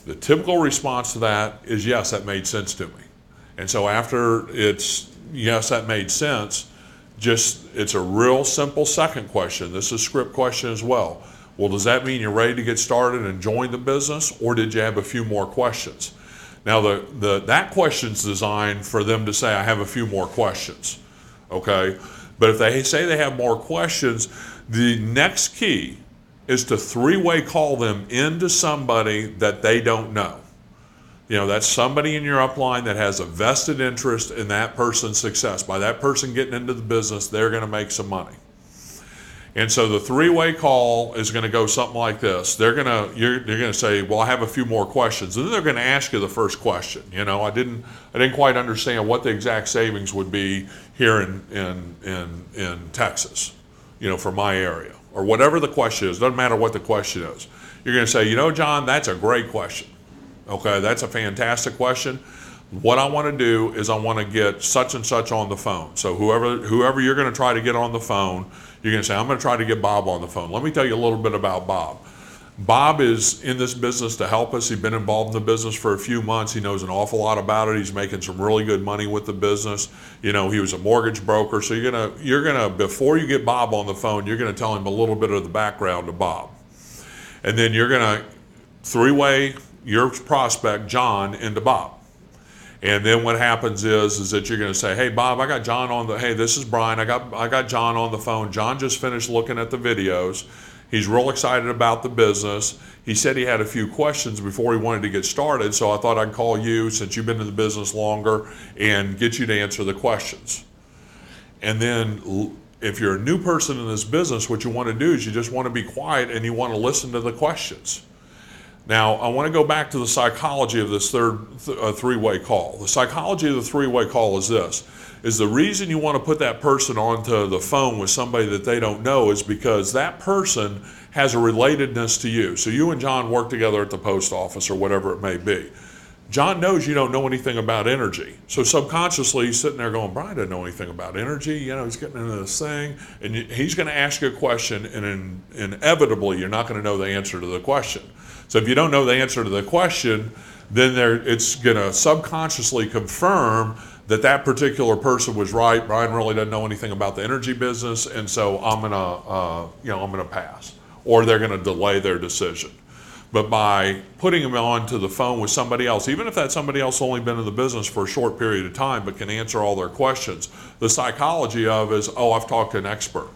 The typical response to that is, yes, that made sense to me. And so after it's, yes, that made sense, it's a real simple second question. This is a script question as well. Well, does that mean you're ready to get started and join the business, or did you have a few more questions? Now, that question's designed for them to say, I have a few more questions, okay? But if they say they have more questions, the next key is to three-way call them into somebody that they don't know. You know, that's somebody in your upline that has a vested interest in that person's success. By that person getting into the business, they're going to make some money. And so the three-way call is going to go something like this. You're going to say, well, I have a few more questions. And then they're going to ask you the first question. You know, I didn't quite understand what the exact savings would be here in Texas, you know, for my area, or whatever the question is. Doesn't matter what the question is. You're going to say, you know, John, that's a great question. Okay, that's a fantastic question. What I want to do is I want to get such and such on the phone. So whoever you're going to try to get on the phone, you're going to say, I'm going to try to get Bob on the phone. Let me tell you a little bit about Bob. Bob is in this business to help us. He's been involved in the business for a few months. He knows an awful lot about it. He's making some really good money with the business. You know, he was a mortgage broker. So you're gonna before you get Bob on the phone, you're gonna tell him a little bit of the background of Bob. And then you're gonna three-way your prospect, John, into Bob. And then what happens is that you're going to say, hey, Bob, I got John on the, hey, this is Brian. I got John on the phone. John just finished looking at the videos. He's real excited about the business. He said he had a few questions before he wanted to get started, so I thought I'd call you since you've been in the business longer and get you to answer the questions. And then if you're a new person in this business, what you want to do is you just want to be quiet and you want to listen to the questions. Now, I want to go back to the psychology of this three-way call. The psychology of the three-way call is this, is the reason you want to put that person onto the phone with somebody that they don't know is because that person has a relatedness to you. So you and John work together at the post office or whatever it may be. John knows you don't know anything about energy. So subconsciously, he's sitting there going, Brian doesn't know anything about energy. You know, he's getting into this thing. And he's going to ask you a question, and inevitably, you're not going to know the answer to the question. So if you don't know the answer to the question, then it's going to subconsciously confirm that particular person was right. Brian really doesn't know anything about the energy business, and so I'm going to pass. Or they're going to delay their decision. But by putting them onto the phone with somebody else, even if that somebody else only been in the business for a short period of time but can answer all their questions, the psychology of is, oh, I've talked to an expert.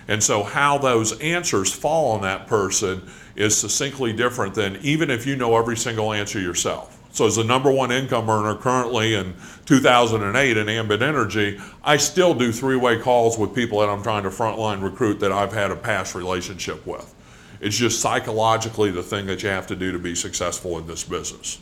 And so how those answers fall on that person is succinctly different than even if you know every single answer yourself. So as the number one income earner currently in 2008 in Ambit Energy, I still do three-way calls with people that I'm trying to frontline recruit that I've had a past relationship with. It's just psychologically the thing that you have to do to be successful in this business.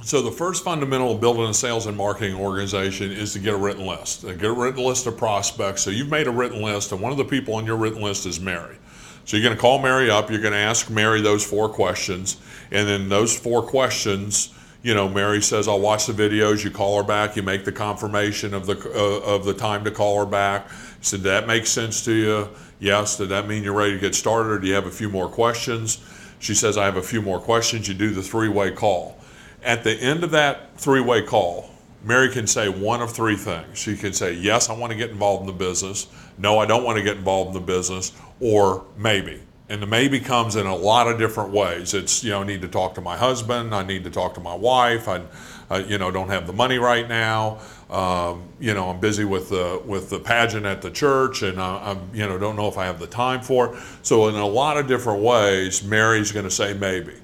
So the first fundamental of building a sales and marketing organization is to get a written list. Get a written list of prospects. So you've made a written list, and one of the people on your written list is Mary. So you're going to call Mary up. You're going to ask Mary those 4 questions, and then those 4 questions, you know, Mary says, "I'll watch the videos." You call her back. You make the confirmation of the time to call her back. You said, "Did that make sense to you?" Yes. Did that mean you're ready to get started, or do you have a few more questions? She says, "I have a few more questions." You do the three-way call. At the end of that three-way call, Mary can say one of 3 things. She can say, yes, I want to get involved in the business. No, I don't want to get involved in the business. Or maybe. And the maybe comes in a lot of different ways. It's, you know, I need to talk to my husband. I need to talk to my wife. I don't have the money right now. I'm busy with the pageant at the church, and I don't know if I have the time for it. So in a lot of different ways, Mary's going to say maybe.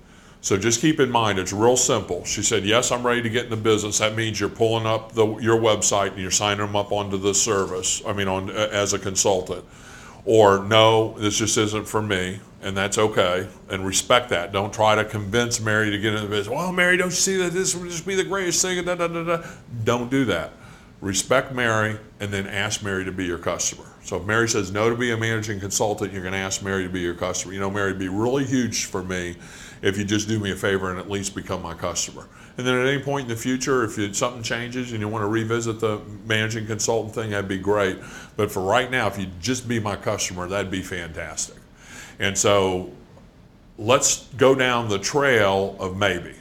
So just keep in mind, it's real simple. She said, yes, I'm ready to get in the business. That means you're pulling up your website and you're signing them up onto the service, as a consultant. Or no, this just isn't for me, and that's okay, and respect that. Don't try to convince Mary to get into the business. Well, Mary, don't you see that this would just be the greatest thing? Don't do that. Respect Mary, and then ask Mary to be your customer. So if Mary says no to be a managing consultant, you're going to ask Mary to be your customer. You know, Mary, it'd be really huge for me if you just do me a favor and at least become my customer. And then at any point in the future, if something changes and you want to revisit the managing consultant thing, that'd be great. But for right now, if you just be my customer, that'd be fantastic. And so let's go down the trail of maybe.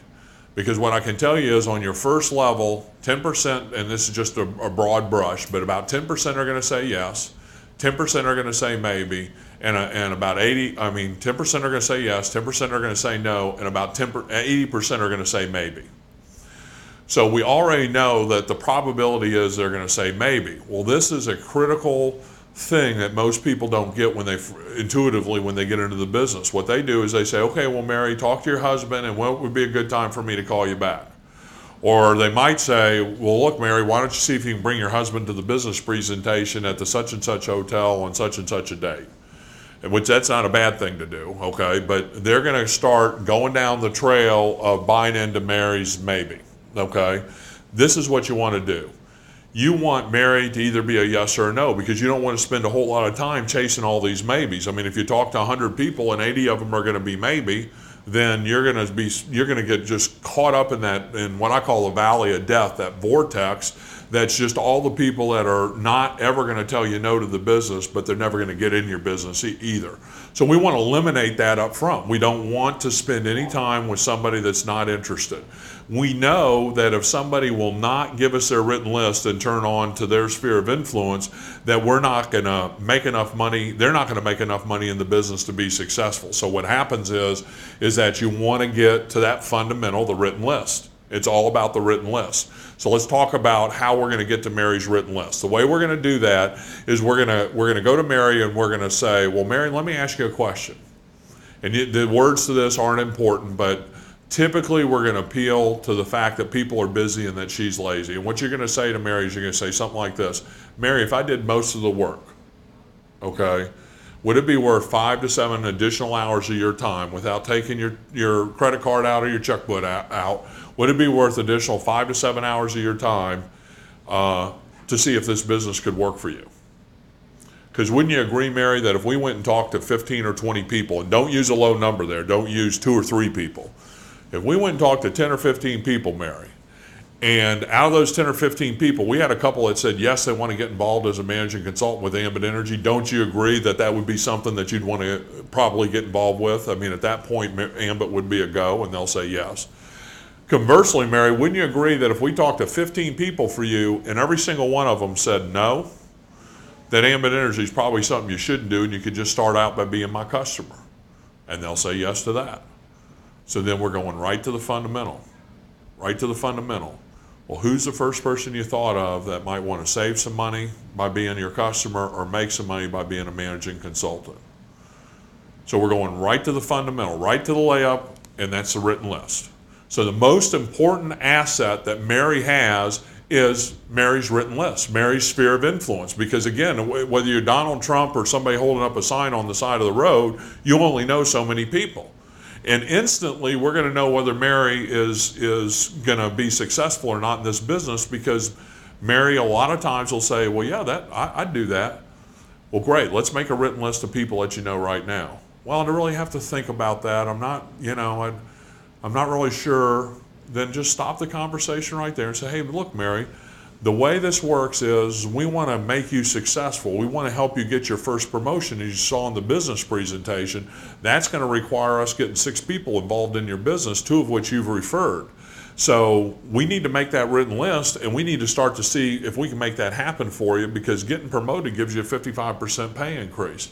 Because what I can tell you is on your first level, 10%, and this is just a broad brush, but about 10% are going to say yes, 10% are going to say maybe, and about 10% are going to say yes, 10% are going to say no, and about 80% are going to say maybe. So we already know that the probability is they're going to say maybe. Well, this is a critical thing that most people don't get intuitively when they get into the business. What they do is they say, okay, well, Mary, talk to your husband, and what would be a good time for me to call you back? Or they might say, well, look, Mary, why don't you see if you can bring your husband to the business presentation at the such and such hotel on such and such a date? Which that's not a bad thing to do, okay? But they're going to start going down the trail of buying into Mary's maybe, okay? This is what you want to do. You want Mary to either be a yes or a no, because you don't want to spend a whole lot of time chasing all these maybes. I mean, if you talk to 100 people and 80 of them are going to be maybe, then you're going to get just caught up in what I call the valley of death, that vortex. That's just all the people that are not ever going to tell you no to the business, but they're never going to get in your business either. So we want to eliminate that up front. We don't want to spend any time with somebody that's not interested. We know that if somebody will not give us their written list and turn on to their sphere of influence, that we're not going to make enough money, they're not going to make enough money in the business to be successful. So what happens is that you want to get to that fundamental, the written list. It's all about the written list. So let's talk about how we're going to get to Mary's written list. The way we're going to do that is we're going to go to Mary and we're going to say, well, Mary, let me ask you a question. And the words to this aren't important, but typically we're going to appeal to the fact that people are busy and that she's lazy. And what you're going to say to Mary is you're going to say something like this: Mary, if I did most of the work, okay, would it be worth 5 to 7 additional hours of your time without taking your credit card out or your checkbook out? Would it be worth additional 5 to 7 hours of your time to see if this business could work for you? Because wouldn't you agree, Mary, that if we went and talked to 15 or 20 people, and don't use a low number there, don't use 2 or 3 people. If we went and talked to 10 or 15 people, Mary, and out of those 10 or 15 people, we had a couple that said, yes, they want to get involved as a managing consultant with Ambit Energy. Don't you agree that that would be something that you'd want to probably get involved with? I mean, at that point, Ambit would be a go, and they'll say yes. Conversely, Mary, wouldn't you agree that if we talked to 15 people for you, and every single one of them said no, that Ambit Energy is probably something you shouldn't do, and you could just start out by being my customer? And they'll say yes to that. So then we're going right to the fundamental, right to the fundamental. Well, who's the first person you thought of that might want to save some money by being your customer or make some money by being a managing consultant? So we're going right to the fundamental, right to the layup, and that's the written list. So the most important asset that Mary has is Mary's written list, Mary's sphere of influence. Because again, whether you're Donald Trump or somebody holding up a sign on the side of the road, you only know so many people. And instantly, we're going to know whether Mary is going to be successful or not in this business, because Mary a lot of times will say, well, yeah, I'd do that. Well, great, let's make a written list of people that you know right now. Well, I really have to think about that. I'm not really sure. Then just stop the conversation right there and say, hey, look, Mary, the way this works is we want to make you successful. We want to help you get your first promotion, as you saw in the business presentation. That's going to require us getting 6 people involved in your business, 2 of which you've referred. So we need to make that written list, and we need to start to see if we can make that happen for you, because getting promoted gives you a 55% pay increase.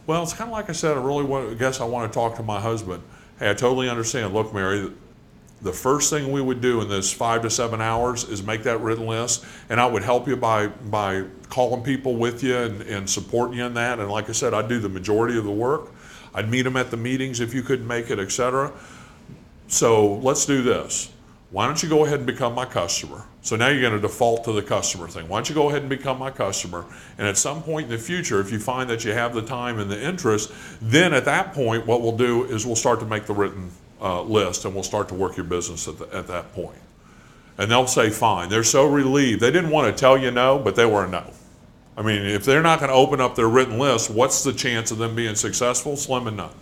Well, it's kind of like I said, I guess I want to talk to my husband. Hey, I totally understand. Look, Mary, the first thing we would do in this 5 to 7 hours is make that written list, and I would help you by calling people with you and supporting you in that. And like I said, I'd do the majority of the work. I'd meet them at the meetings if you couldn't make it, etc. So let's do this. Why don't you go ahead and become my customer? So now you're going to default to the customer thing. Why don't you go ahead and become my customer? And at some point in the future, if you find that you have the time and the interest, then at that point, what we'll do is we'll start to make the written list, and we'll start to work your business at that point. And they'll say fine. They're so relieved. They didn't want to tell you no, but they were a no. I mean, if they're not going to open up their written list, what's the chance of them being successful? Slim and none.